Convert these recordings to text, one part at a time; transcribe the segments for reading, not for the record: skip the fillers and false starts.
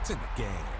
It's in the game.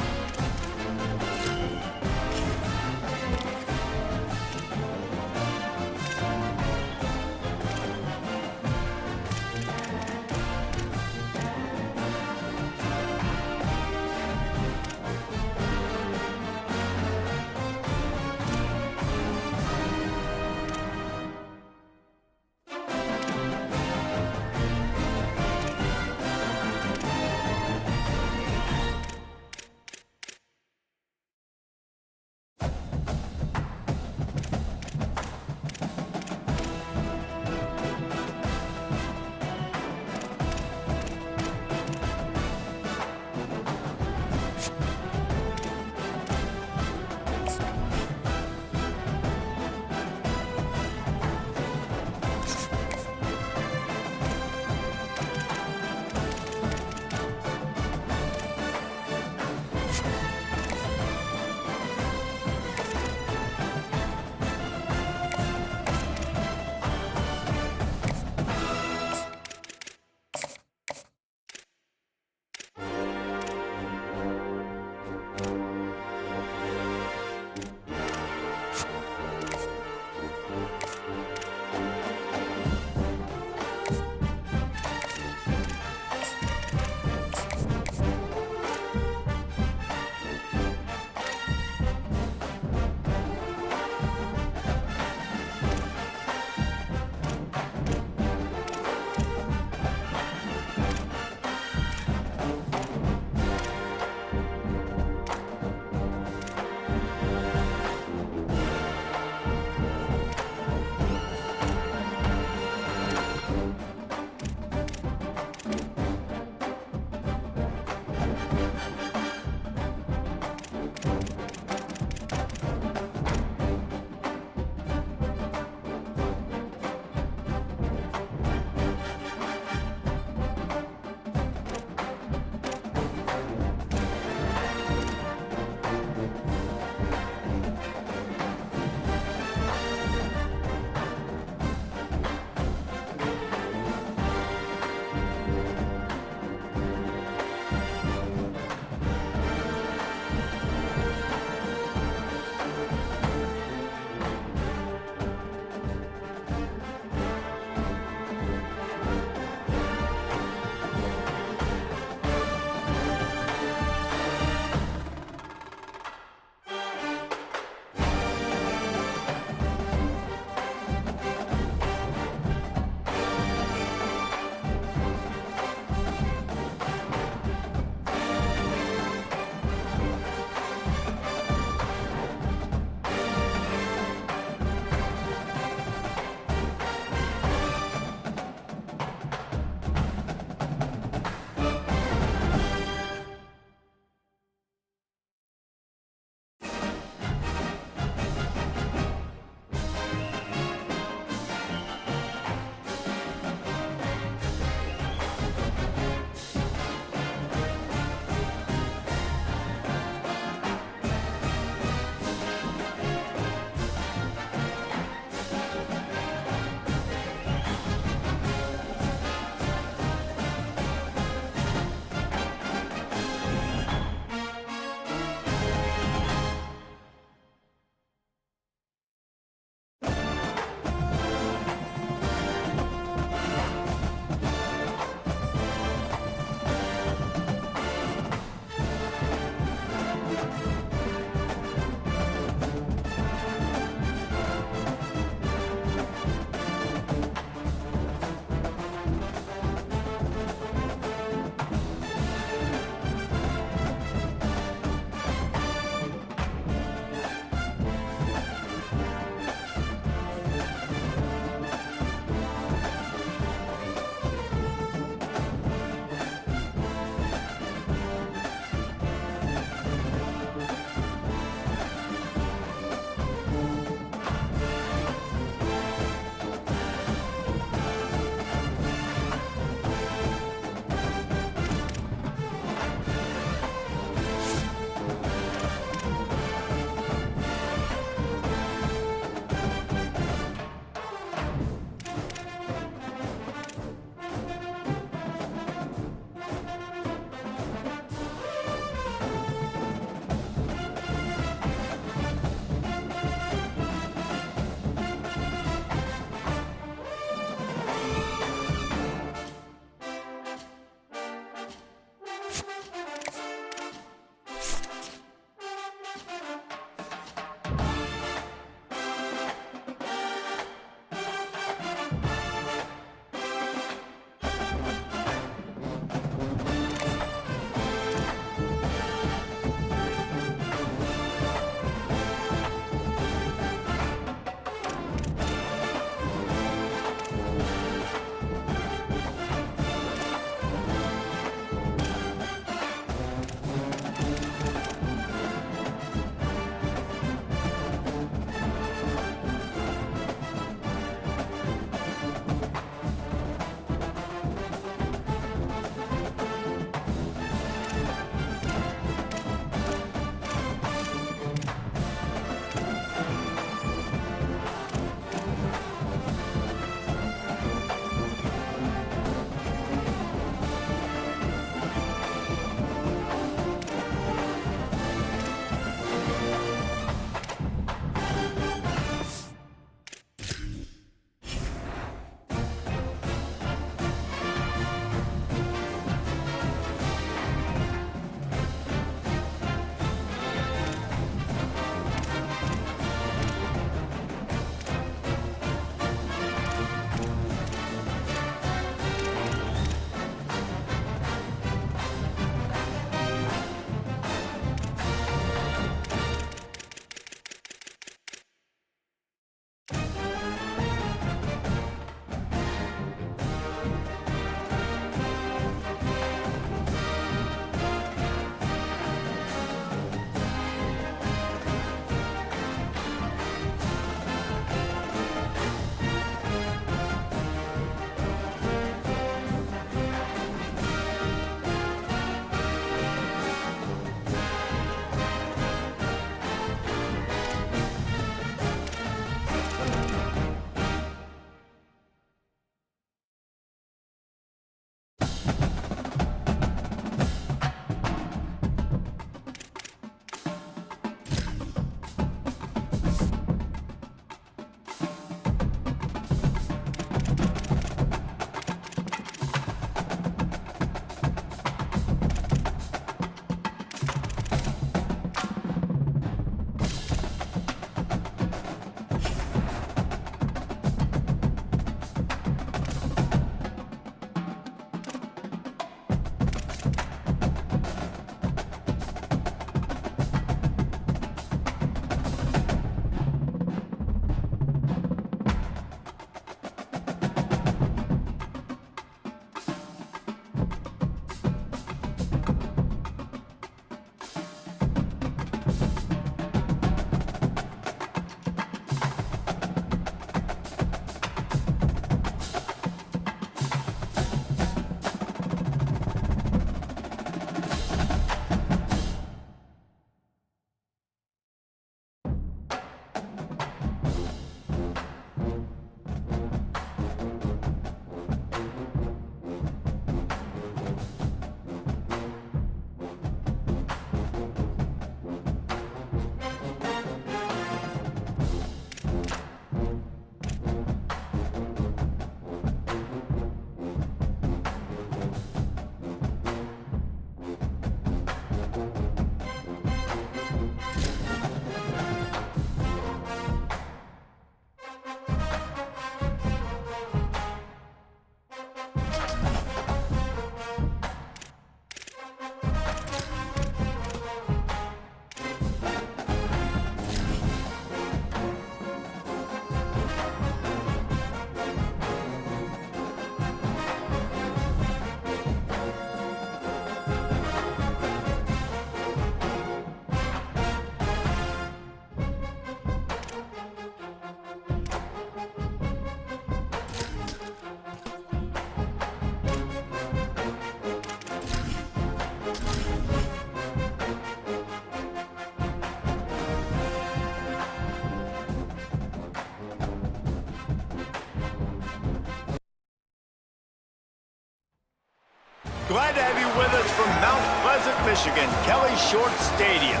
Glad to have you with us from Mount Pleasant, Michigan, Kelly Short Stadium.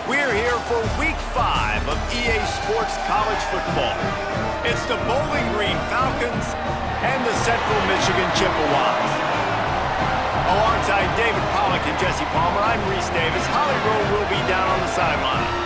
We're here for Week 5 of EA Sports College Football. It's the Bowling Green Falcons and the Central Michigan Chippewas. Alongside David Pollack and Jesse Palmer, I'm Reese Davis. Holly Rowe will be down on the sideline.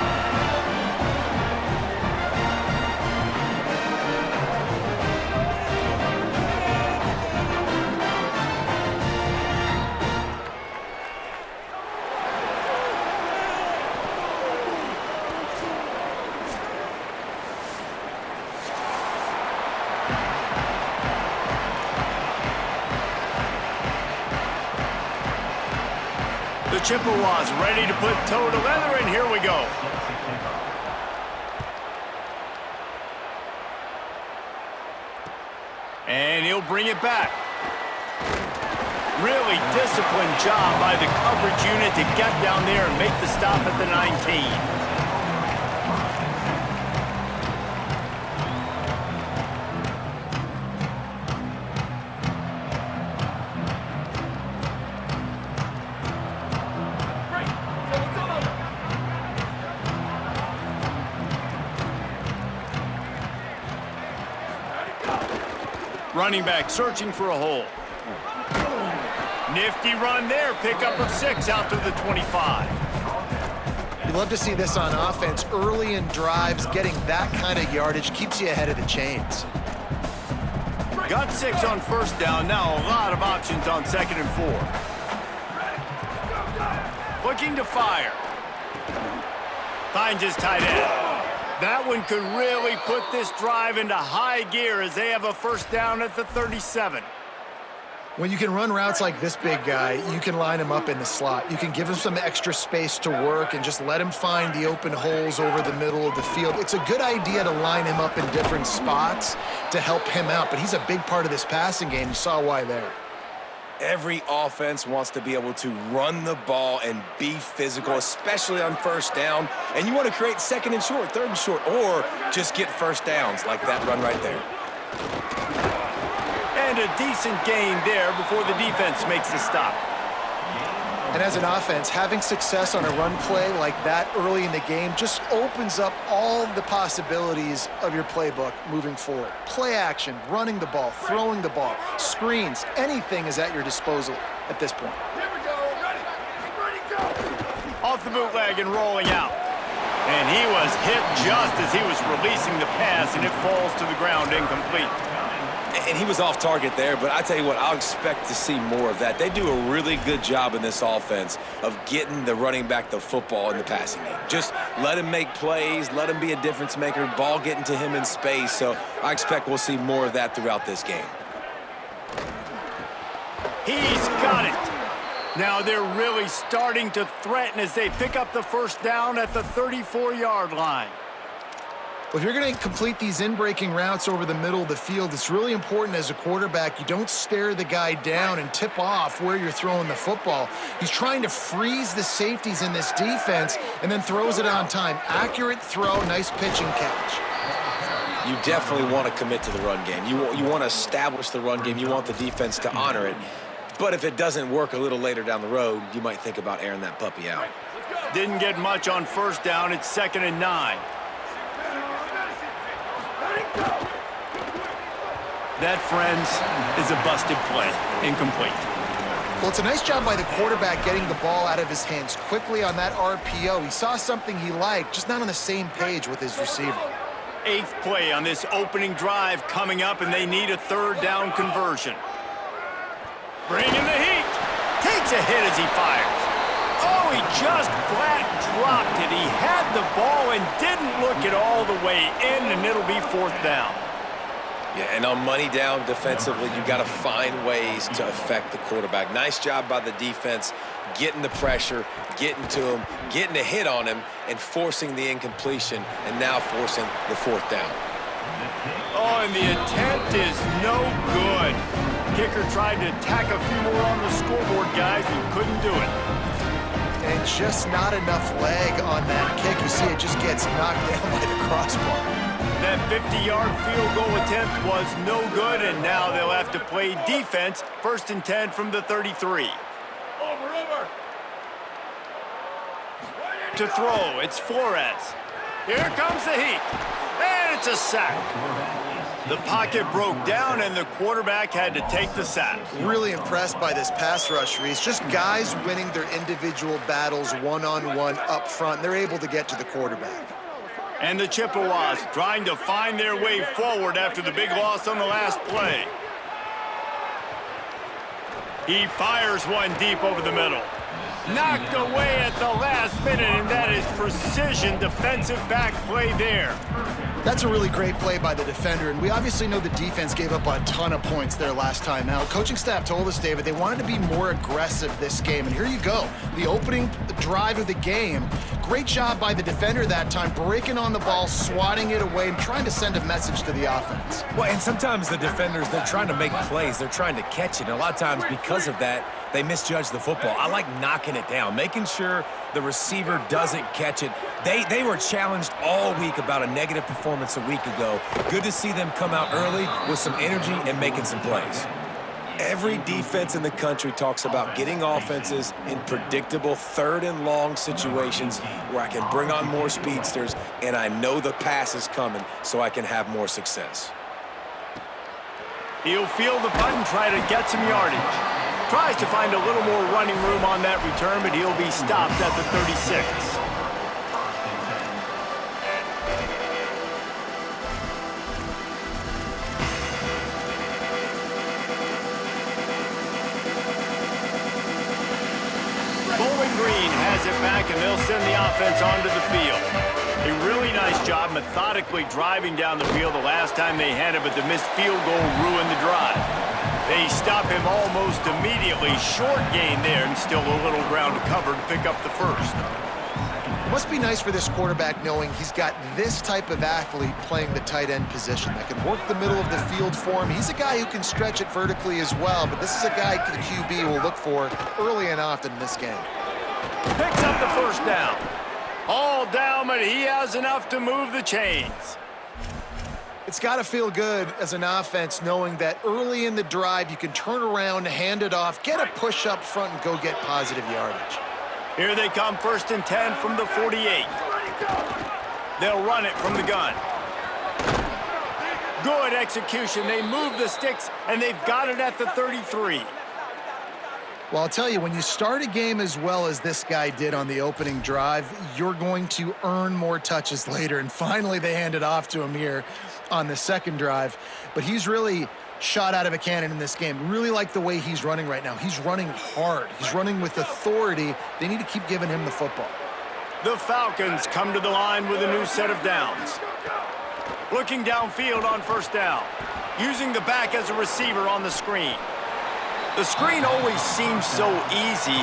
The Chippewas ready to put toe to leather, and here we go. And he'll bring it back. Really disciplined job by the coverage unit to get down there and make the stop at the 19. Running back searching for a hole. Nifty run there. Pickup of 6 out to the 25. You love to see this on offense. Early in drives, getting that kind of yardage keeps you ahead of the chains. Got 6 on first down. Now a lot of options on 2nd and 4. Looking to fire. Finds his tight end. That one could really put this drive into high gear as they have a first down at the 37. When you can run routes like this big guy, you can line him up in the slot. You can give him some extra space to work and just let him find the open holes over the middle of the field. It's a good idea to line him up in different spots to help him out, but he's a big part of this passing game. You saw why there. Every offense wants to be able to run the ball and be physical, especially on first down. And you want to create 2nd and short, 3rd and short, or just get first downs like that run right there. And a decent gain there before the defense makes the stop. And as an offense, having success on a run play like that early in the game just opens up all the possibilities of your playbook moving forward. Play action, running the ball, throwing the ball, screens, anything is at your disposal at this point. Here we go, ready, go. Off the bootleg and rolling out. And he was hit just as he was releasing the pass, and it falls to the ground incomplete. And he was off target there, but I tell you what, I'll expect to see more of that. They do a really good job in this offense of getting the running back the football in the passing game. Just let him make plays, let him be a difference maker, ball getting to him in space. So I expect we'll see more of that throughout this game. He's got it. Now they're really starting to threaten as they pick up the first down at the 34-yard line. Well, if you're going to complete these in-breaking routes over the middle of the field, it's really important as a quarterback you don't stare the guy down and tip off where you're throwing the football. He's trying to freeze the safeties in this defense and then throws it on time. Accurate throw, nice pitch and catch. You definitely want to commit to the run game. You want to establish the run game. You want the defense to honor it. But if it doesn't work a little later down the road, you might think about airing that puppy out. Didn't get much on first down. It's 2nd and 9. That, friends, is a busted play. Incomplete. Well, it's a nice job by the quarterback getting the ball out of his hands quickly on that RPO. He saw something he liked, just not on the same page with his receiver. 8th play on this opening drive coming up, and they need a 3rd down conversion. Bringing the heat. Takes a hit as he fires. Oh, he just flat dropped it. He had the ball and didn't look it all the way in, and it'll be 4th down. Yeah, and on money down defensively, you got to find ways to affect the quarterback. Nice job by the defense, getting the pressure, getting to him, getting a hit on him, and forcing the incompletion, and now forcing the 4th down. Oh, and the attempt is no good. Kicker tried to tack a few more on the scoreboard, guys, and couldn't do it. And just not enough leg on that kick. You see it just gets knocked down by the crossbar. That 50-yard field goal attempt was no good, and now they'll have to play defense. 1st and 10 from the 33. Over. To throw, it's Flores. Here comes the heat, and it's a sack. The pocket broke down, and the quarterback had to take the sack. Really impressed by this pass rush, Reese. Just guys winning their individual battles one-on-one up front. They're able to get to the quarterback. And the Chippewas trying to find their way forward after the big loss on the last play. He fires one deep over the middle. Knocked away at the last minute, and that is precision defensive back play there. That's a really great play by the defender, and we obviously know the defense gave up a ton of points their last time out. Coaching staff told us, David, they wanted to be more aggressive this game, and here you go. The opening drive of the game, great job by the defender that time, breaking on the ball, swatting it away, and trying to send a message to the offense. Well, and sometimes the defenders, they're trying to make plays. They're trying to catch it, and a lot of times because of that, they misjudge the football. I like knocking it down, making sure the receiver doesn't catch it. They were challenged all week about a negative performance a week ago. Good to see them come out early with some energy and making some plays. Every defense in the country talks about getting offenses in predictable 3rd and long situations where I can bring on more speedsters and I know the pass is coming so I can have more success. He'll feel the punt and try to get some yardage. Tries to find a little more running room on that return, but he'll be stopped at the 36. Bowling Green has it back, and they'll send the offense onto the field. A really nice job methodically driving down the field the last time they had it, but the missed field goal ruined the drive. They stop him almost immediately. Short gain there, and still a little ground to cover to pick up the first. It must be nice for this quarterback knowing he's got this type of athlete playing the tight end position that can work the middle of the field for him. He's a guy who can stretch it vertically as well, but this is a guy the QB will look for early and often in this game. Picks up the first down. All down, but he has enough to move the chains. It's got to feel good as an offense knowing that early in the drive you can turn around, hand it off, get a push up front, and go get positive yardage. Here they come, 1st and 10 from the 48. They'll run it from the gun. Good execution. They move the sticks, and they've got it at the 33. Well, I'll tell you, when you start a game as well as this guy did on the opening drive, you're going to earn more touches later. And finally, they hand it off to him here on the second drive. But he's really shot out of a cannon in this game. Really like the way he's running right now. He's running hard. He's running with authority. They need to keep giving him the football. The Falcons come to the line with a new set of downs. Looking downfield on 1st down. Using the back as a receiver on the screen. The screen always seems so easy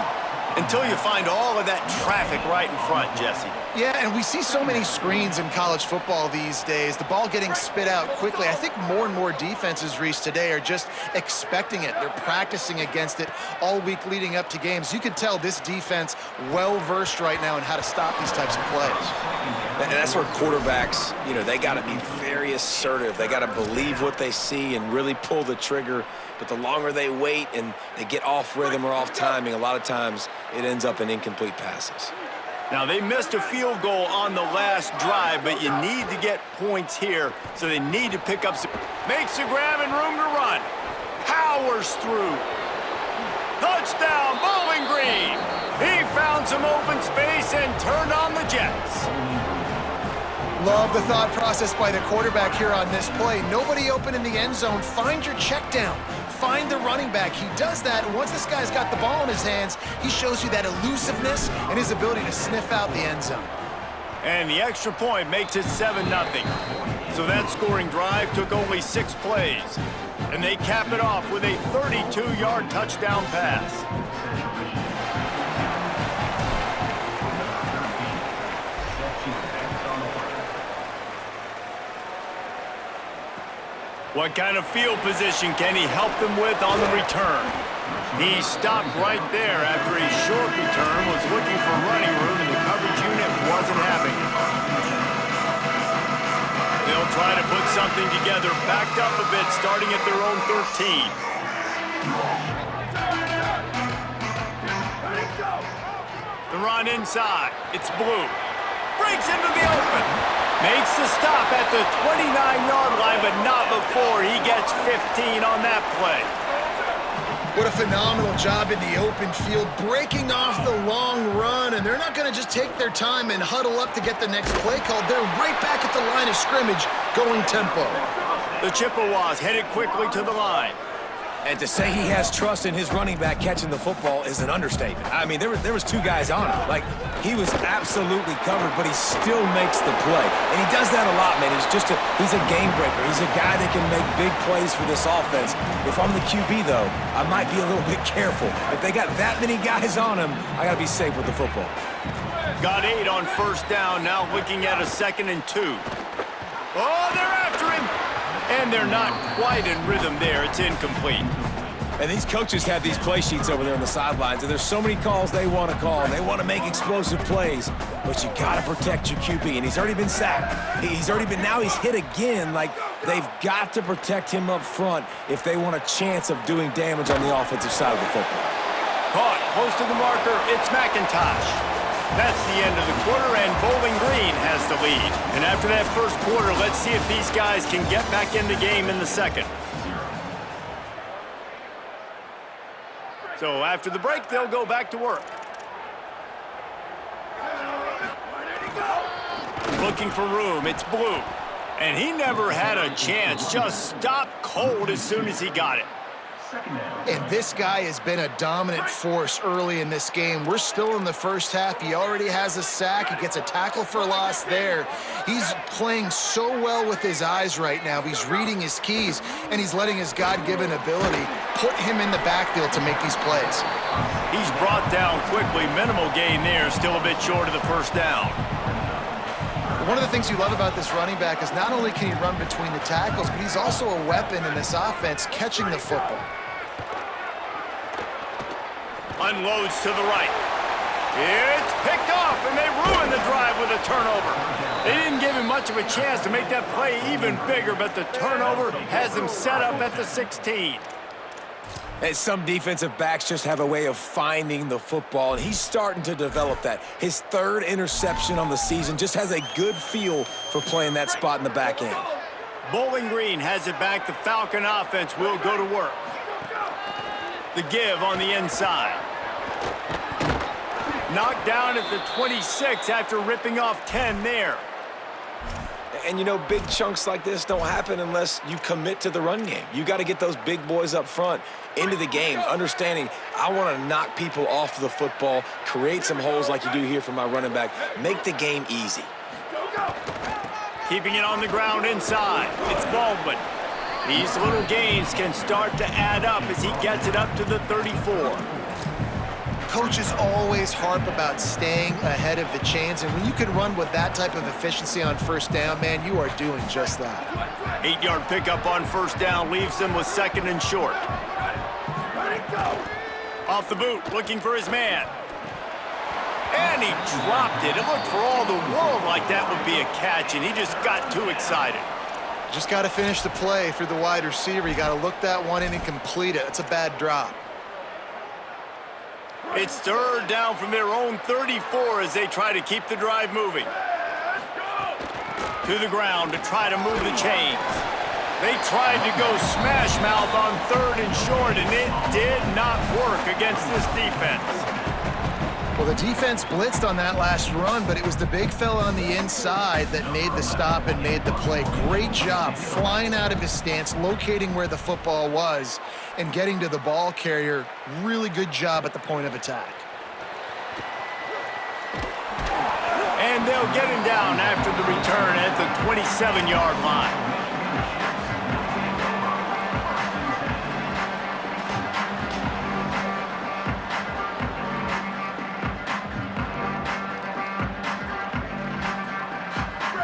until you find all of that traffic right in front, Jesse. Yeah, and we see so many screens in college football these days, the ball getting spit out quickly. I think more and more defenses, Reese, today are just expecting it. They're practicing against it all week leading up to games. You can tell this defense well-versed right now in how to stop these types of plays. And that's where quarterbacks, they got to be very assertive. They got to believe what they see and really pull the trigger. But the longer they wait and they get off rhythm or off timing, a lot of times it ends up in incomplete passes. Now, they missed a field goal on the last drive, but you need to get points here, so they need to pick up some. Makes a grab and room to run. Powers through. Touchdown, Bowling Green. He found some open space and turned on the Jets. Love the thought process by the quarterback here on this play. Nobody open in the end zone. Find your check down. Find the running back. He does that, and once this guy's got the ball in his hands, he shows you that elusiveness and his ability to sniff out the end zone. And the extra point makes it 7-0. So that scoring drive took only 6 plays. And they cap it off with a 32-yard touchdown pass. What kind of field position can he help them with on the return? He stopped right there after a short return, was looking for running room, and the coverage unit wasn't having it. They'll try to put something together, backed up a bit, starting at their own 13. The run inside. It's Blue. Breaks into the open. Makes the stop at the 29-yard line, but not before he gets 15 on that play. What a phenomenal job in the open field, breaking off the long run, and they're not going to just take their time and huddle up to get the next play called. They're right back at the line of scrimmage, going tempo. The Chippewas headed quickly to the line. And to say he has trust in his running back catching the football is an understatement. I mean, there was two guys on him. Like, he was absolutely covered, but he still makes the play. And he does that a lot, man. He's a game breaker. He's a guy that can make big plays for this offense. If I'm the QB, though, I might be a little bit careful. If they got that many guys on him, I got to be safe with the football. Got 8 on first down, now looking at a 2nd and 2. Oh, they're after him! And they're not quite in rhythm there. It's incomplete. And these coaches have these play sheets over there on the sidelines, and there's so many calls they want to call. They want to make explosive plays, but you got to protect your QB. And he's already been sacked. Now he's hit again. Like, they've got to protect him up front if they want a chance of doing damage on the offensive side of the football. Caught close to the marker. It's McIntosh. That's the end of the quarter, and Bowling Green has the lead. And after that first quarter, let's see if these guys can get back in the game in the second. So after the break, they'll go back to work. Looking for room, it's Blue. And he never had a chance, just stopped cold as soon as he got it. And this guy has been a dominant force early in this game. We're still in the first half. He already has a sack. He gets a tackle for loss there. He's playing so well with his eyes right now. He's reading his keys, and he's letting his God-given ability put him in the backfield to make these plays. He's brought down quickly. Minimal gain there, still a bit short of the first down. One of the things you love about this running back is not only can he run between the tackles, but he's also a weapon in this offense catching the football. Unloads to the right. It's picked off, and they ruin the drive with a turnover. They didn't give him much of a chance to make that play even bigger, but the turnover has him set up at the 16. And some defensive backs just have a way of finding the football, and he's starting to develop that. His 3rd interception on the season, just has a good feel for playing that spot in the back end. Bowling Green has it back. The Falcon offense will go to work. The give on the inside. Knocked down at the 26 after ripping off 10 there. And, you know, big chunks like this don't happen unless you commit to the run game. You got to get those big boys up front into the game, understanding I want to knock people off the football, create some holes like you do here for my running back, make the game easy. Keeping it on the ground inside. It's Baldwin. These little gains can start to add up as he gets it up to the 34. Coaches always harp about staying ahead of the chains, and when you can run with that type of efficiency on first down, man, you are doing just that. 8-yard pickup on first down leaves them with 2nd and short. Off the boot, looking for his man. And he dropped it. It looked for all the world like that would be a catch, and he just got too excited. Just got to finish the play for the wide receiver. You got to look that one in and complete it. It's a bad drop. It's 3rd down from their own 34 as they try to keep the drive moving. To the ground to try to move the chains. They tried to go smash mouth on 3rd and short, and it did not work against this defense. Well, the defense blitzed on that last run, but it was the big fella on the inside that made the stop and made the play. Great job flying out of his stance, locating where the football was, and getting to the ball carrier. Really good job at the point of attack. And they'll get him down after the return at the 27-yard line.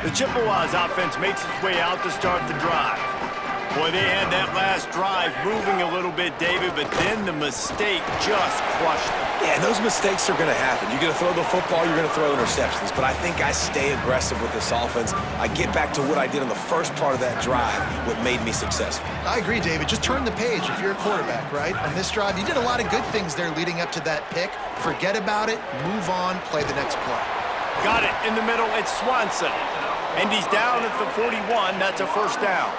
The Chippewas offense makes its way out to start the drive. Boy, they had that last drive moving a little bit, David, but then the mistake just crushed them. Yeah, and those mistakes are going to happen. You're going to throw the football, you're going to throw interceptions. But I think I stay aggressive with this offense. I get back to what I did on the first part of that drive, what made me successful. I agree, David. Just turn the page if you're a quarterback, right? On this drive, you did a lot of good things there leading up to that pick. Forget about it, move on, play the next play. Got it in the middle. It's Swanson. And he's down at the 41. That's a first down.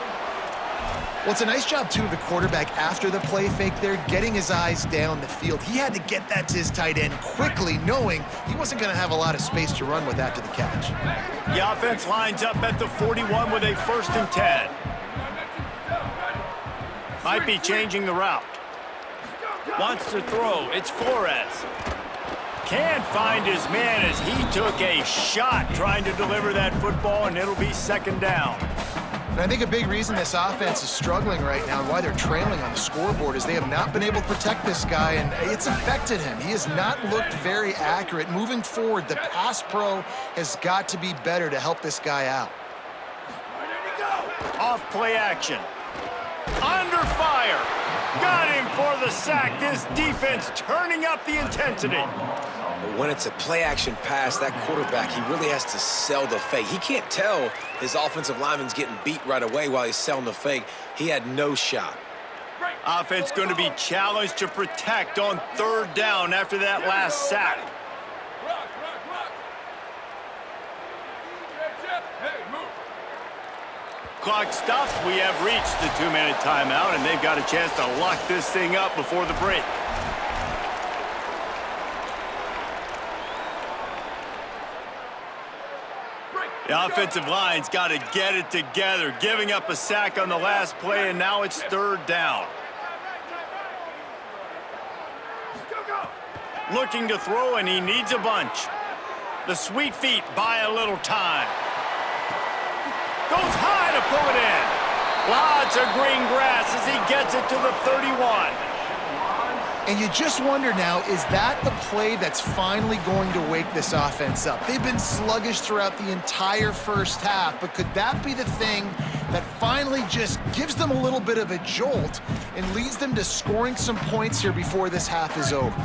Well, it's a nice job, too, of the quarterback after the play fake there, getting his eyes down the field. He had to get that to his tight end quickly, knowing he wasn't going to have a lot of space to run with after the catch. The offense lines up at the 41 with a 1st and 10. Might be changing the route. Wants to throw. It's Flores. Can't find his man as he took a shot trying to deliver that football, and it'll be 2nd down. And I think a big reason this offense is struggling right now and why they're trailing on the scoreboard is they have not been able to protect this guy, and it's affected him. He has not looked very accurate. Moving forward, the pass pro has got to be better to help this guy out. Off play action. Under fire. Got him for the sack. This defense turning up the intensity. But when it's a play-action pass, that quarterback, he really has to sell the fake. He can't tell his offensive lineman's getting beat right away while he's selling the fake. He had no shot. Offense going to be challenged to protect on 3rd down after that last sack. Clock stops. We have reached the 2-minute timeout, and they've got a chance to lock this thing up before the break. The offensive line's got to get it together, giving up a sack on the last play, and now it's 3rd down. Looking to throw, and he needs a bunch. The sweet feet buy a little time. Goes high to pull it in. Lots of green grass as he gets it to the 31. And you just wonder now, is that the play that's finally going to wake this offense up? They've been sluggish throughout the entire first half, but could that be the thing that finally just gives them a little bit of a jolt and leads them to scoring some points here before this half is over?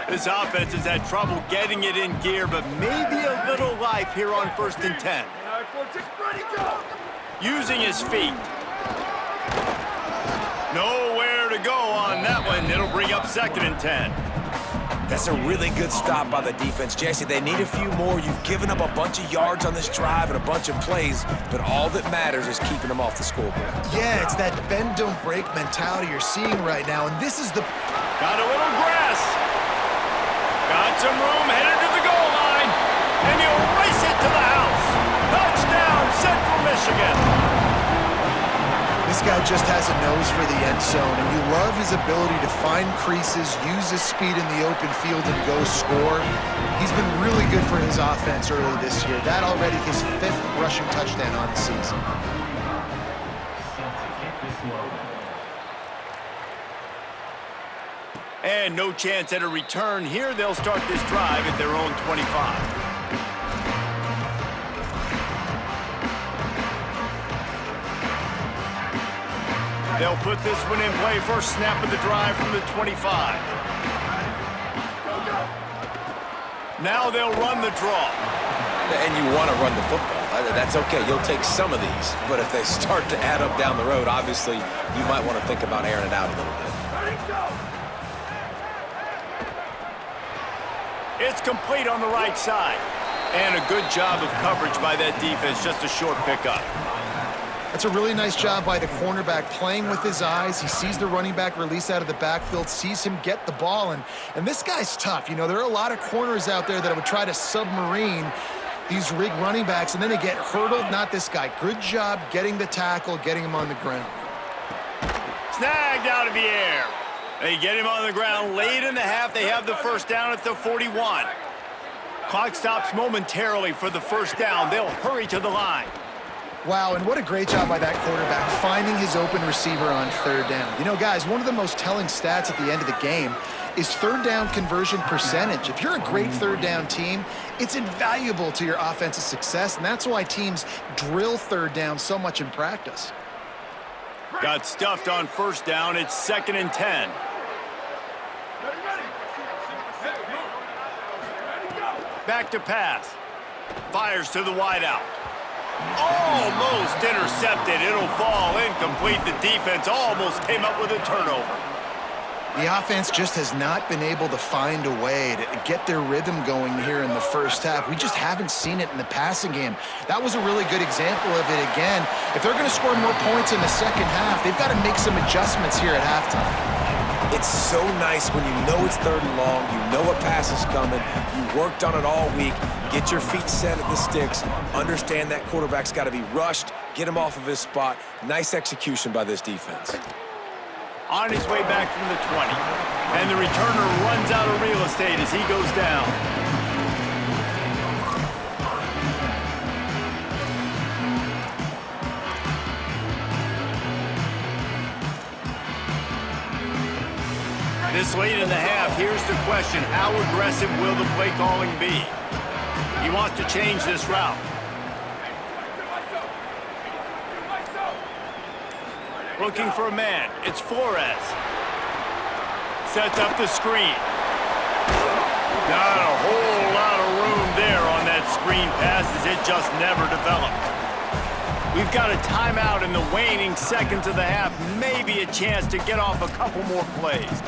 This offense has had trouble getting it in gear, but maybe a little life here on 1st and 10. Using his feet. Nowhere to go on that one. It'll bring up 2nd and 10. That's a really good stop by the defense. Jesse, they need a few more. You've given up a bunch of yards on this drive and a bunch of plays, but all that matters is keeping them off the scoreboard. Yeah, it's that bend, don't break mentality you're seeing right now, and this is the... Got a little grass. Got some room, headed to the goal line, and he'll race it to the house. Touchdown, Central Michigan. This guy just has a nose for the end zone, and you love his ability to find creases, use his speed in the open field, and go score. He's been really good for his offense early this year. That already his 5th rushing touchdown on the season. And no chance at a return here. They'll start this drive at their own 25. They'll put this one in play. First snap of the drive from the 25. Now they'll run the draw. And you want to run the football. That's okay. You'll take some of these. But if they start to add up down the road, obviously, you might want to think about airing it out a little bit. It's complete on the right side. And a good job of coverage by that defense. Just a short pickup. That's a really nice job by the cornerback, playing with his eyes. He sees the running back release out of the backfield, sees him get the ball, and this guy's tough. You know, there are a lot of corners out there that would try to submarine these rig running backs, and then they get hurdled. Not this guy. Good job getting the tackle, getting him on the ground. Snagged out of the air. They get him on the ground late in the half. They have the first down at the 41. Clock stops momentarily for the first down. They'll hurry to the line. Wow, and what a great job by that quarterback, finding his open receiver on 3rd down. You know, guys, one of the most telling stats at the end of the game is 3rd down conversion percentage. If you're a great 3rd down team, it's invaluable to your offensive success, and that's why teams drill 3rd down so much in practice. Got stuffed on first down. It's 2nd and 10. Back to pass. Fires to the wideout. Almost intercepted. It'll fall incomplete. The defense almost came up with a turnover. The offense just has not been able to find a way to get their rhythm going here in the first half. We just haven't seen it in the passing game. That was a really good example of it again. If they're going to score more points in the second half, they've got to make some adjustments here at halftime. It's so nice when you know it's 3rd and long, you know a pass is coming, you worked on it all week, get your feet set at the sticks, understand that quarterback's got to be rushed, get him off of his spot. Nice execution by this defense. On his way back from the 20. And the returner runs out of real estate as he goes down. This late in the half, here's the question. How aggressive will the play calling be? He wants to change this route. Looking for a man. It's Flores. Sets up the screen. Not a whole lot of room there on that screen pass as it just never developed. We've got a timeout in the waning seconds of the half. Maybe a chance to get off a couple more plays.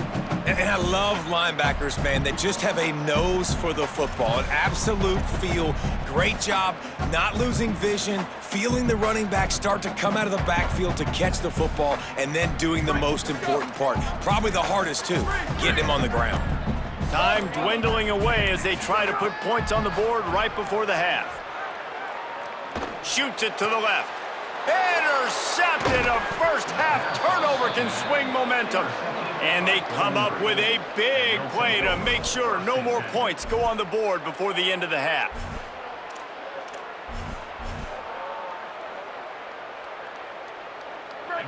And I love linebackers, man. They just have a nose for the football, an absolute feel. Great job not losing vision, feeling the running back start to come out of the backfield to catch the football, and then doing the most important part. Probably the hardest, too, getting him on the ground. Time dwindling away as they try to put points on the board right before the half. Shoots it to the left. Intercepted. A first half turnover can swing momentum. And they come up with a big play to make sure no more points go on the board before the end of the half.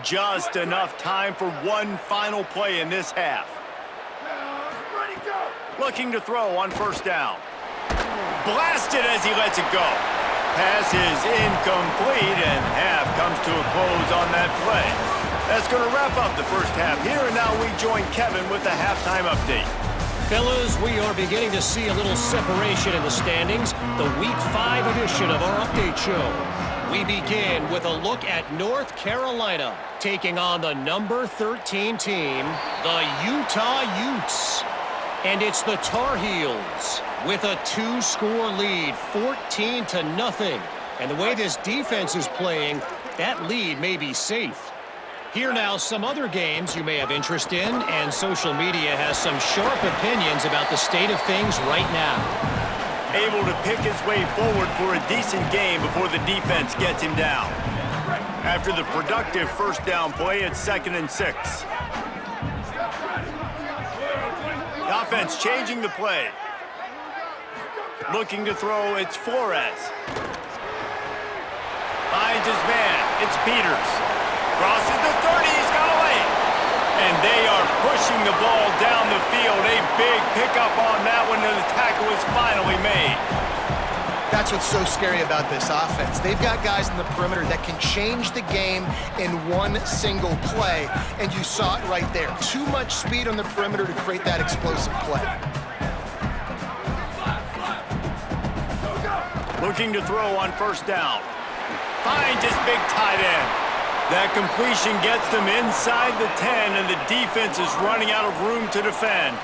Just enough time for one final play in this half. Looking to throw on first down. Blasted as he lets it go. Pass is incomplete, and half comes to a close on that play. That's going to wrap up the first half here, and now we join Kevin with the halftime update. Fellas, we are beginning to see a little separation in the standings. The Week 5 edition of our update show. We begin with a look at North Carolina taking on the number 13 team, the Utah Utes. And it's the Tar Heels with a 2-score lead, 14-0. And the way this defense is playing, that lead may be safe. Here now, some other games you may have interest in, and social media has some sharp opinions about the state of things right now. Able to pick his way forward for a decent game before the defense gets him down. After the productive first down play, it's 2nd and 6. The offense changing the play. Looking to throw, it's Flores. Finds his man, it's Peters. Crosses the 30, he's got away. And they are pushing the ball down the field. A big pickup on that one, and the tackle is finally made. That's what's so scary about this offense. They've got guys in the perimeter that can change the game in one single play, and you saw it right there. Too much speed on the perimeter to create that explosive play. Looking to throw on first down. Finds his big tight end. That completion gets them inside the 10, and the defense is running out of room to defend.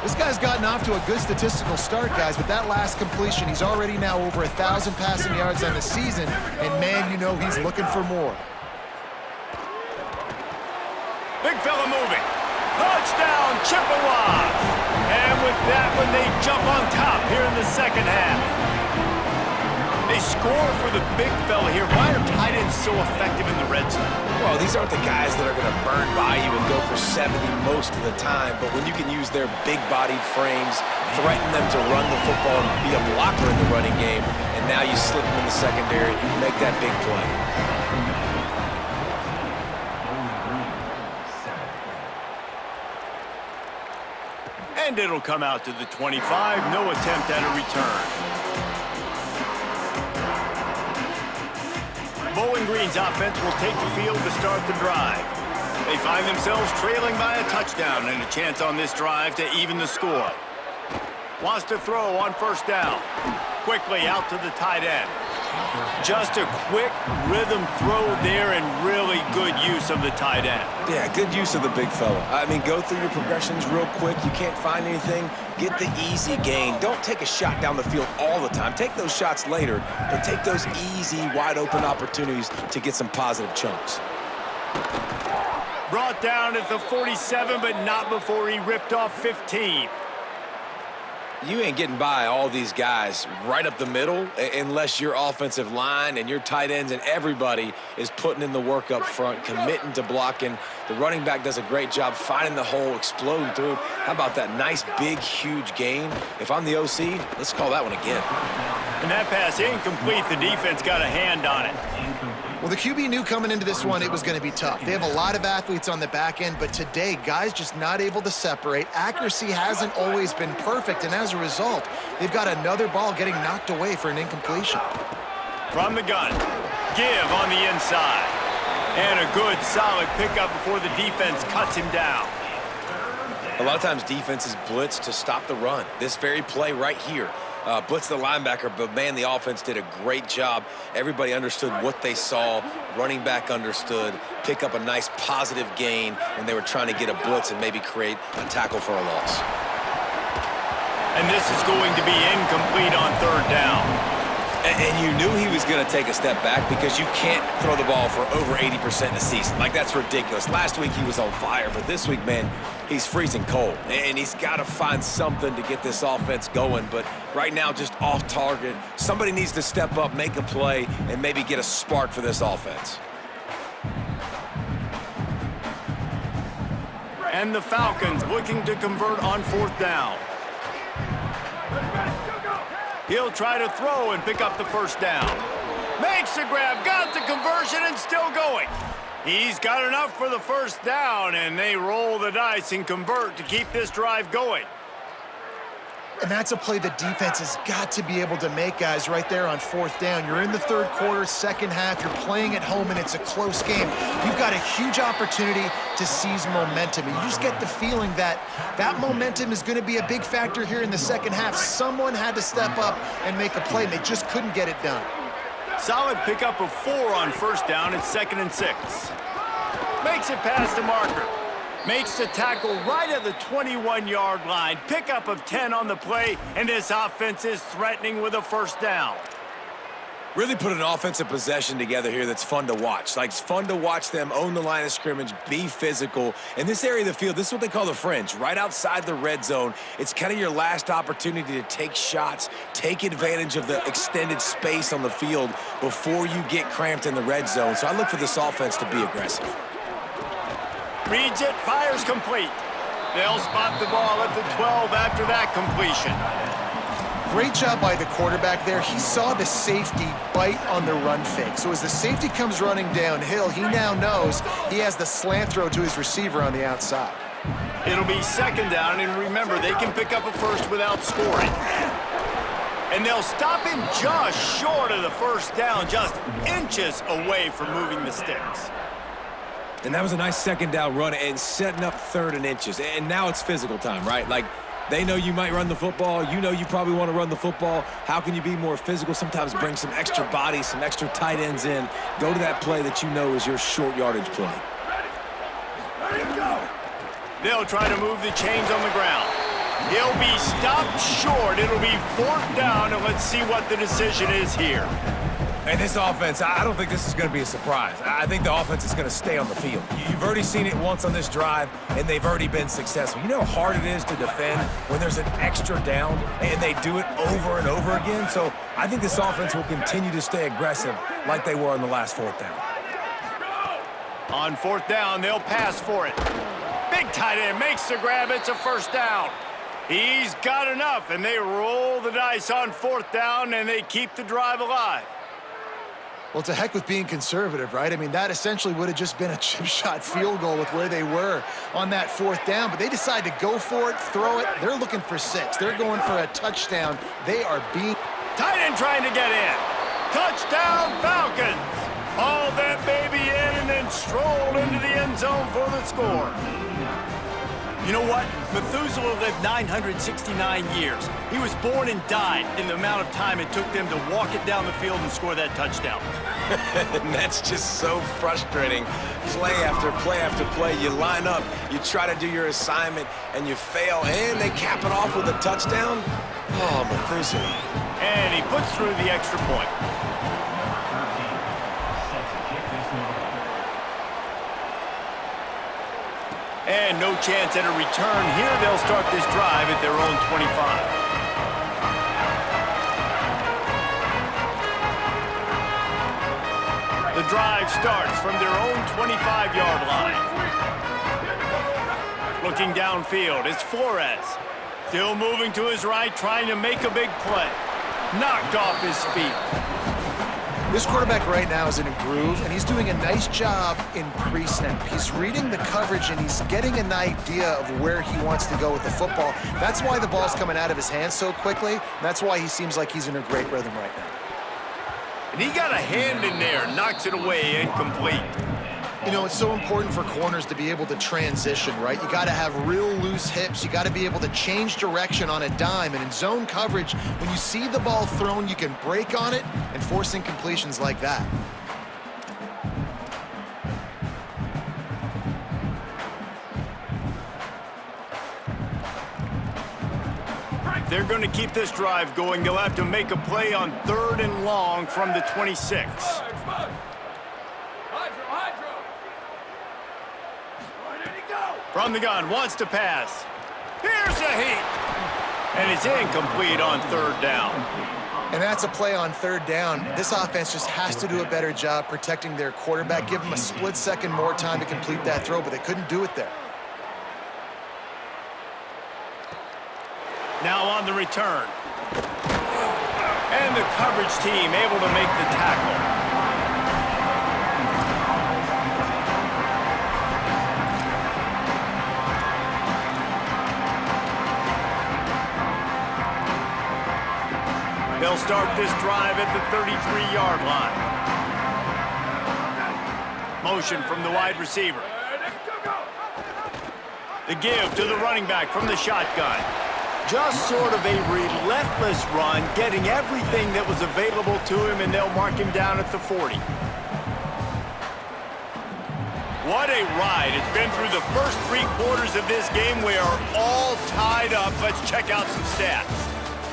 This guy's gotten off to a good statistical start, guys, with that last completion. He's already now over 1,000 passing yards on the season, and man, you know he's looking for more. Big fella moving. Touchdown, Chippewa. And with that one, they jump on top here in the second half. They score for the big fella here. Why are tight ends so effective in the red zone? Well, these aren't the guys that are going to burn by you and go for 70 most of the time, but when you can use their big-bodied frames, threaten them to run the football and be a blocker in the running game, and now you slip them in the secondary and you make that big play. And it'll come out to the 25. No attempt at a return. Bowling Green's offense will take the field to start the drive. They find themselves trailing by a touchdown and a chance on this drive to even the score. Wants to throw on first down. Quickly out to the tight end. Just a quick rhythm throw there and really good use of the tight end. Yeah, good use of the big fella. I mean, go through your progressions real quick. You can't find anything. Get the easy gain. Don't take a shot down the field all the time. Take those shots later, but take those easy, wide-open opportunities to get some positive chunks. Brought down at the 47, but not before he ripped off 15. You ain't getting by all these guys right up the middle unless your offensive line and your tight ends and everybody is putting in the work up front, committing to blocking. The running back does a great job finding the hole, exploding through. How about that nice, big, huge gain? If I'm the OC, let's call that one again. And that pass incomplete. The defense got a hand on it. Well, the QB knew coming into this one it was going to be tough. They have a lot of athletes on the back end, but today, guys just not able to separate. Accuracy hasn't always been perfect, and as a result, they've got another ball getting knocked away for an incompletion. From the gun, give on the inside. And a good, solid pickup before the defense cuts him down. A lot of times defenses blitz to stop the run. This very play right here. Blitz the linebacker, but man, the offense did a great job. Everybody understood what they saw. Running back understood. Pick up a nice positive gain when they were trying to get a blitz and maybe create a tackle for a loss. And this is going to be incomplete on third down. And you knew he was going to take a step back because you can't throw the ball for over 80% in a season. Like, that's ridiculous. Last week he was on fire, but this week, man, he's freezing cold. And he's got to find something to get this offense going. But right now, just off target. Somebody needs to step up, make a play, and maybe get a spark for this offense. And the Falcons looking to convert on fourth down. He'll try to throw and pick up the first down. Makes the grab, got the conversion, and still going. He's got enough for the first down, and they roll the dice and convert to keep this drive going. And that's a play the defense has got to be able to make, guys, right there on fourth down. You're in the third quarter, second half. You're playing at home, and it's a close game. You've got a huge opportunity to seize momentum. And you just get the feeling that that momentum is going to be a big factor here in the second half. Someone had to step up and make a play, and they just couldn't get it done. Solid pickup of 4 on first down. It's 2nd and 6. Makes it past the marker. Makes the tackle right at the 21-yard line. Pickup of 10 on the play, and this offense is threatening with a first down. Really put an offensive possession together here that's fun to watch. Like, it's fun to watch them own the line of scrimmage, be physical. In this area of the field, this is what they call the fringe, right outside the red zone. It's kind of your last opportunity to take shots, take advantage of the extended space on the field before you get cramped in the red zone. So I look for this offense to be aggressive. Reads it, fires complete. They'll spot the ball at the 12 after that completion. Great job by the quarterback there. He saw the safety bite on the run fake. So as the safety comes running downhill, he now knows he has the slant throw to his receiver on the outside. It'll be 2nd down, and remember, they can pick up a first without scoring. And they'll stop him just short of the first down, just inches away from moving the sticks. And that was a nice 2nd down run and setting up 3rd and inches. And now it's physical time, right? Like, they know you might run the football. You know you probably want to run the football. How can you be more physical? Sometimes bring some extra bodies, some extra tight ends in. Go to that play that you know is your short yardage play. They'll try to move the chains on the ground. He'll be stopped short. It'll be 4th down, and let's see what the decision is here. And this offense, I don't think this is going to be a surprise. I think the offense is going to stay on the field. You've already seen it once on this drive, and they've already been successful. You know how hard it is to defend when there's an extra down, and they do it over and over again? So I think this offense will continue to stay aggressive like they were on the last 4th down. On 4th down, they'll pass for it. Big tight end makes the grab. It's a first down. He's got enough, and they roll the dice on 4th down, and they keep the drive alive. Well, to heck with being conservative, right? I mean, that essentially would have just been a chip shot field goal with where they were on that 4th down, but they decide to go for it, throw it. They're looking for 6. They're going for a touchdown. They are being... Tight end trying to get in. Touchdown, Falcons. end zone for the score. You know what? Methuselah lived 969 years. He was born and died in the amount of time it took them to walk it down the field and score that touchdown. And that's just so frustrating. Play after play after play. You line up, you try to do your assignment, and you fail, and they cap it off with a touchdown? Oh, Methuselah. And he puts through the extra point. And no chance at a return here. They'll start this drive at their own 25. The drive starts from their own 25-yard line. Looking downfield, it's Flores. Still moving to his right, trying to make a big play. Knocked off his feet. This quarterback right now is in a groove, and he's doing a nice job in pre-snap. He's reading the coverage, and he's getting an idea of where he wants to go with the football. That's why the ball's coming out of his hands so quickly. That's why he seems like he's in a great rhythm right now. And he got a hand in there, knocks it away, incomplete. You know, it's so important for corners to be able to transition, right? You got to have real loose hips. You got to be able to change direction on a dime. And in zone coverage, when you see the ball thrown, you can break on it and force incompletions like that. They're going to keep this drive going. They'll have to make a play on 3rd and long from the 26. From the gun, wants to pass. Here's a heat. And it's incomplete on 3rd down. And that's a play on 3rd down. This offense just has to do a better job protecting their quarterback. Give them a split second more time to complete that throw, but they couldn't do it there. Now on the return. And the coverage team able to make the tackle. They'll start this drive at the 33-yard line. Motion from the wide receiver. The give to the running back from the shotgun. Just sort of a relentless run, getting everything that was available to him, and they'll mark him down at the 40. What a ride. It's been through the first 3 quarters of this game. We are all tied up. Let's check out some stats.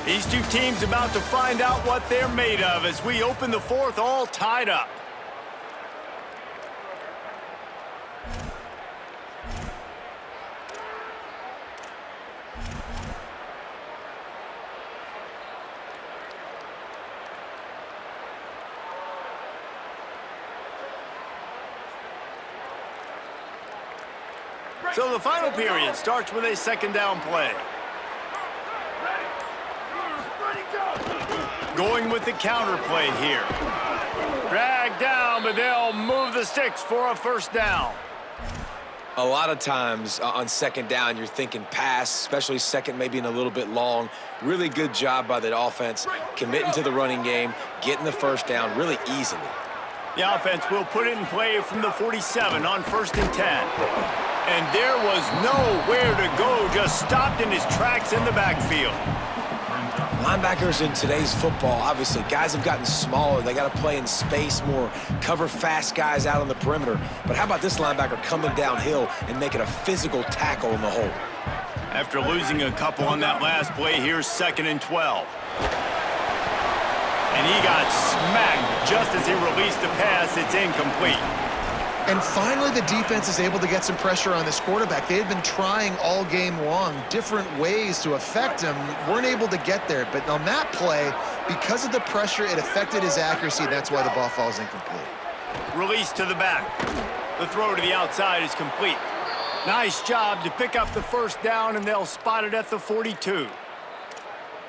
These two teams about to find out what they're made of as we open the 4th all tied up. So the final period starts with a 2nd down play. Going with the counter play here. Drag down, but they'll move the sticks for a 1st down. A lot of times on 2nd down, you're thinking pass, especially 2nd, maybe in a little bit long. Really good job by the offense, committing to the running game, getting the 1st down really easily. The offense will put it in play from the 47 on 1st and 10. And there was nowhere to go, just stopped in his tracks in the backfield. Linebackers in today's football, obviously, guys have gotten smaller. They got to play in space more, cover fast guys out on the perimeter. But how about this linebacker coming downhill and making a physical tackle in the hole? After losing a couple on that last play, here's 2nd and 12. And he got smacked just as he released the pass. It's incomplete. And finally, the defense is able to get some pressure on this quarterback. They had been trying all game long different ways to affect him, weren't able to get there. But on that play, because of the pressure, it affected his accuracy. That's why the ball falls incomplete. Release to the back. The throw to the outside is complete. Nice job to pick up the 1st down, and they'll spot it at the 42.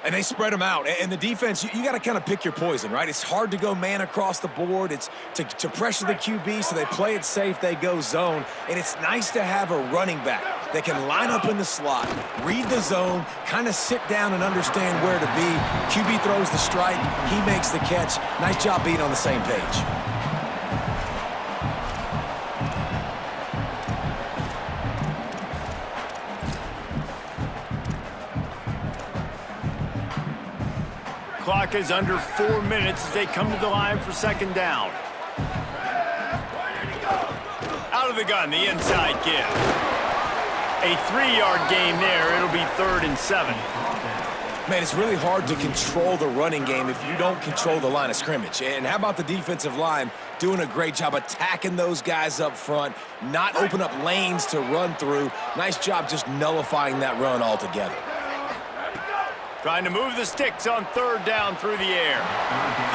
And they spread them out. And the defense, you got to kind of pick your poison, right? It's hard to go man across the board. It's to pressure the QB, so they play it safe, they go zone. And it's nice to have a running back that can line up in the slot, read the zone, kind of sit down and understand where to be. QB throws the strike, he makes the catch. Nice job being on the same page. clock is under 4 minutes as they come to the line for second down. Out of the gun, the inside give. A 3-yard gain there. It'll be 3rd and 7. Man, it's really hard to control the running game if you don't control the line of scrimmage. And how about the defensive line doing a great job attacking those guys up front, not open up lanes to run through. Nice job just nullifying that run altogether. Trying to move the sticks on 3rd down through the air.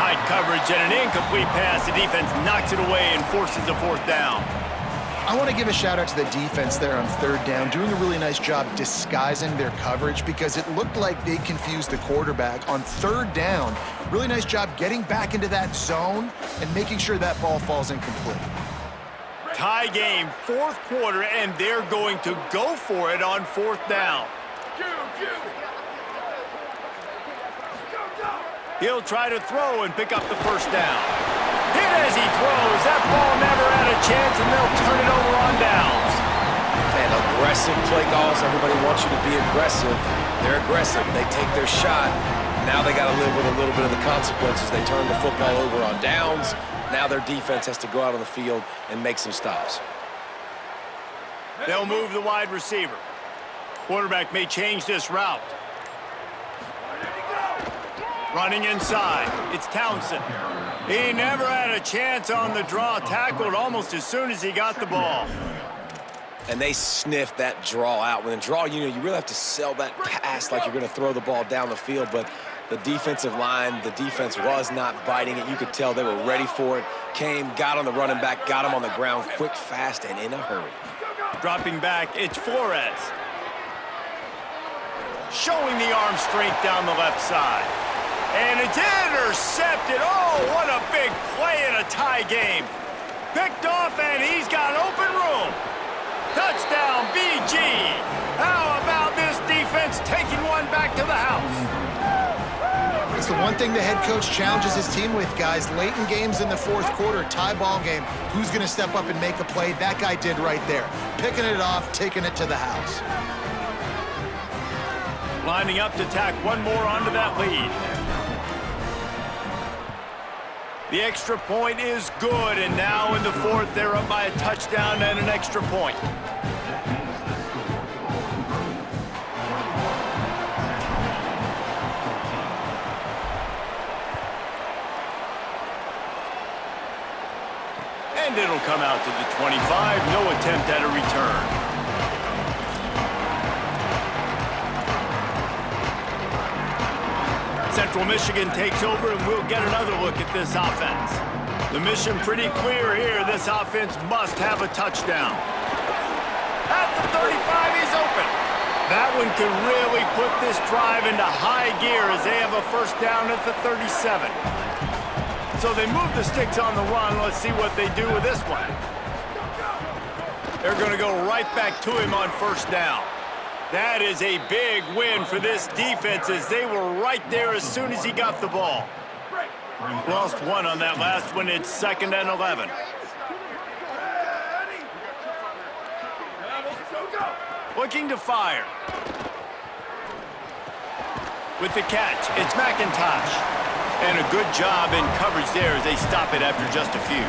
Tight coverage and an incomplete pass. The defense knocks it away and forces a 4th down. I want to give a shout out to the defense there on 3rd down, doing a really nice job disguising their coverage because it looked like they confused the quarterback on 3rd down. Really nice job getting back into that zone and making sure that ball falls incomplete. Tie game, 4th quarter, and they're going to go for it on 4th down. He'll try to throw and pick up the 1st down. Hit as he throws. That ball never had a chance, and they'll turn it over on downs. Man, aggressive play calls. Everybody wants you to be aggressive. They're aggressive. They take their shot. Now they got to live with a little bit of the consequences. They turn the football over on downs. Now their defense has to go out on the field and make some stops. They'll move the wide receiver. Quarterback may change this route. Running inside, it's Townsend. He never had a chance on the draw, tackled almost as soon as he got the ball. And they sniff that draw out. When a draw, you really have to sell that pass like you're going to throw the ball down the field, but the defensive line, the defense was not biting it. You could tell they were ready for it. Came, got on the running back, got him on the ground quick, fast, and in a hurry. Dropping back, it's Flores. Showing the arm strength down the left side. And it's intercepted. Oh, what a big play in a tie game. Picked off, and he's got open room. Touchdown, BG. How about this defense taking one back to the house? It's the one thing the head coach challenges his team with, guys. Late in games in the 4th quarter, tie ball game, who's going to step up and make a play? That guy did right there. Picking it off, taking it to the house. Lining up to tack one more onto that lead. The extra point is good, and now in the 4th, they're up by a touchdown and an extra point. And it'll come out to the 25, no attempt at a return. Central Michigan takes over, and we'll get another look at this offense. The mission pretty clear here. This offense must have a touchdown. At the 35, he's open. That one could really put this drive into high gear as they have a 1st down at the 37. So they move the sticks on the run. Let's see what they do with this one. They're going to go right back to him on 1st down. That is a big win for this defense as they were right there as soon as he got the ball. Lost one on that last one. It's 2nd and 11. Looking to fire. With the catch, it's McIntosh. And a good job in coverage there as they stop it after just a few.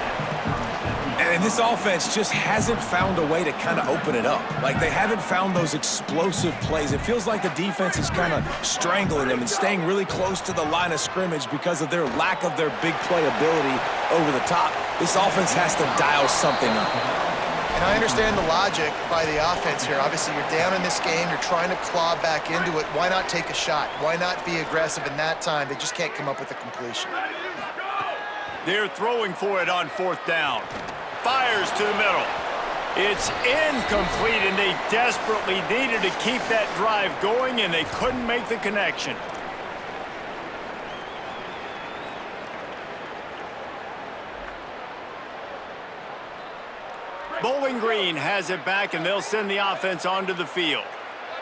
And this offense just hasn't found a way to kind of open it up. Like, they haven't found those explosive plays. It feels like the defense is kind of strangling them and staying really close to the line of scrimmage because of their lack of their big play ability over the top. This offense has to dial something up. And I understand the logic by the offense here. Obviously, you're down in this game. You're trying to claw back into it. Why not take a shot? Why not be aggressive in that time? They just can't come up with a completion. They're throwing for it on 4th down. Fires to the middle. It's incomplete, and they desperately needed to keep that drive going, and they couldn't make the connection. Bowling Green has it back, and they'll send the offense onto the field.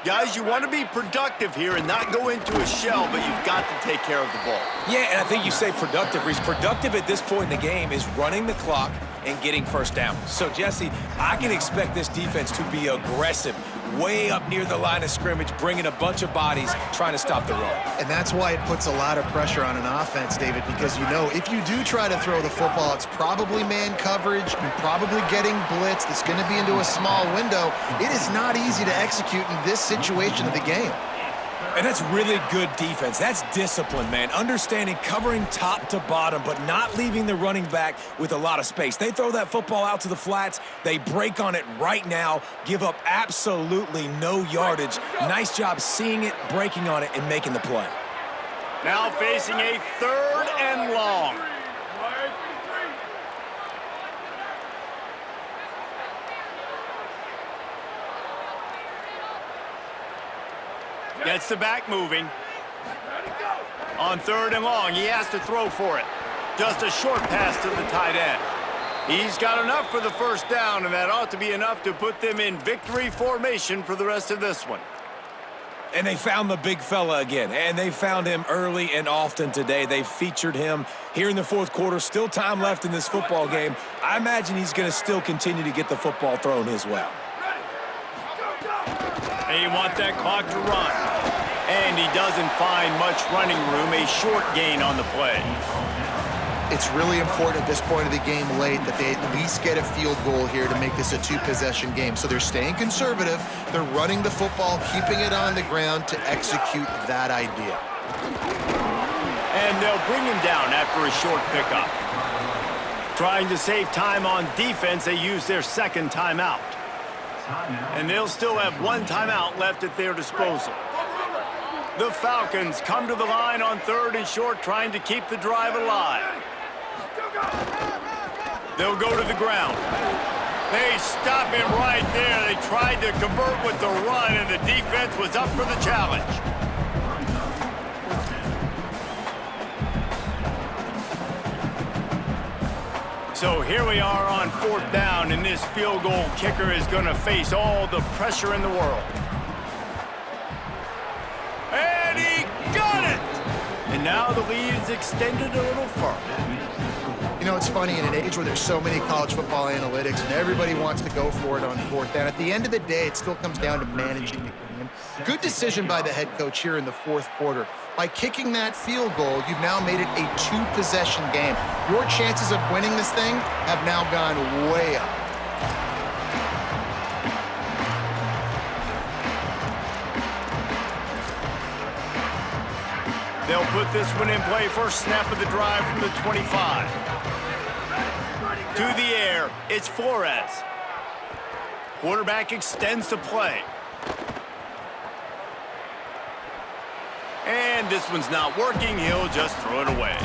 Guys, you want to be productive here and not go into a shell, but you've got to take care of the ball. Yeah, and I think you say productive, Reese. Productive at this point in the game is running the clock and getting 1st down. So, Jesse, I can expect this defense to be aggressive, way up near the line of scrimmage, bringing a bunch of bodies, trying to stop the run. And that's why it puts a lot of pressure on an offense, David, because you know if you do try to throw the football, it's probably man coverage, you're probably getting blitzed, it's going to be into a small window. It is not easy to execute in this situation of the game. And that's really good defense. That's discipline, man. Understanding covering top to bottom, but not leaving the running back with a lot of space. They throw that football out to the flats. They break on it right now, give up absolutely no yardage. Nice job seeing it, breaking on it, and making the play. Now facing a 3rd and long. Gets the back moving. On 3rd and long, he has to throw for it. Just a short pass to the tight end. He's got enough for the first down, and that ought to be enough to put them in victory formation for the rest of this one. And they found the big fella again, and they found him early and often today. They featured him here in the 4th quarter. Still time left in this football game. I imagine he's going to still continue to get the football thrown his way. And you want that clock to run. And he doesn't find much running room, a short gain on the play. It's really important at this point of the game late that they at least get a field goal here to make this a 2-possession game. So they're staying conservative. They're running the football, keeping it on the ground to execute that idea. And they'll bring him down after a short pickup. Trying to save time on defense, they use their 2nd timeout. And they'll still have 1 timeout left at their disposal. The Falcons come to the line on 3rd and short, trying to keep the drive alive. They'll go to the ground. They stop him right there. They tried to convert with the run, and the defense was up for the challenge. So here we are on 4th down, and this field goal kicker is going to face all the pressure in the world. And he got it! And now the lead is extended a little further. You know, it's funny, in an age where there's so many college football analytics and everybody wants to go for it on 4th down, at the end of the day, it still comes down to managing the game. Good decision by the head coach here in the 4th quarter. By kicking that field goal, you've now made it a 2-possession game. Your chances of winning this thing have now gone way up. They'll put this one in play. First snap of the drive from the 25. To the air, it's Flores. Quarterback extends the play. And this one's not working. He'll just throw it away.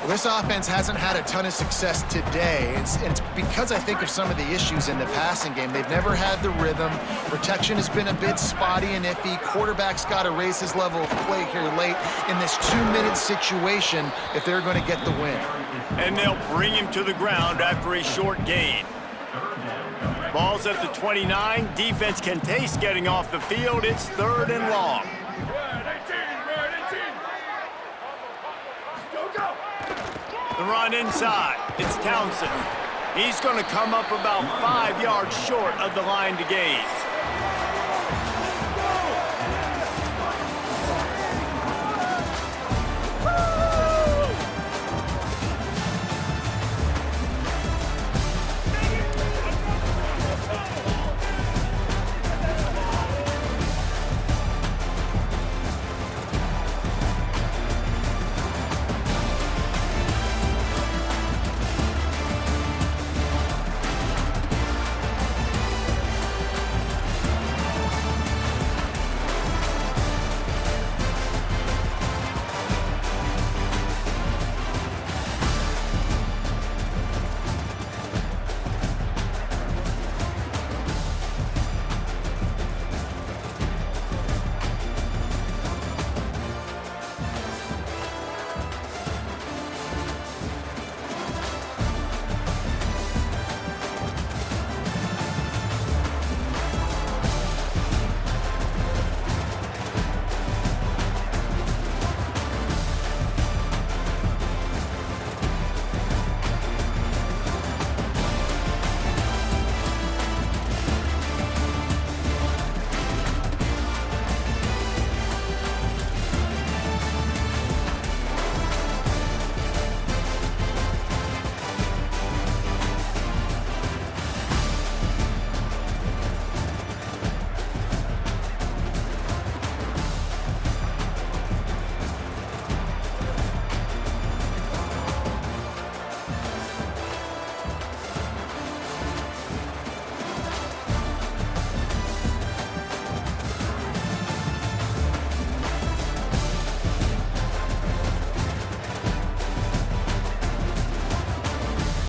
Well, this offense hasn't had a ton of success today. It's because I think of some of the issues in the passing game. They've never had the rhythm. Protection has been a bit spotty and iffy. Quarterback's got to raise his level of play here late in this 2-minute situation if they're going to get the win. And they'll bring him to the ground after a short gain. Ball's at the 29. Defense can taste getting off the field. It's 3rd and long. The run inside. It's Townsend. He's going to come up about 5 yards short of the line to gain.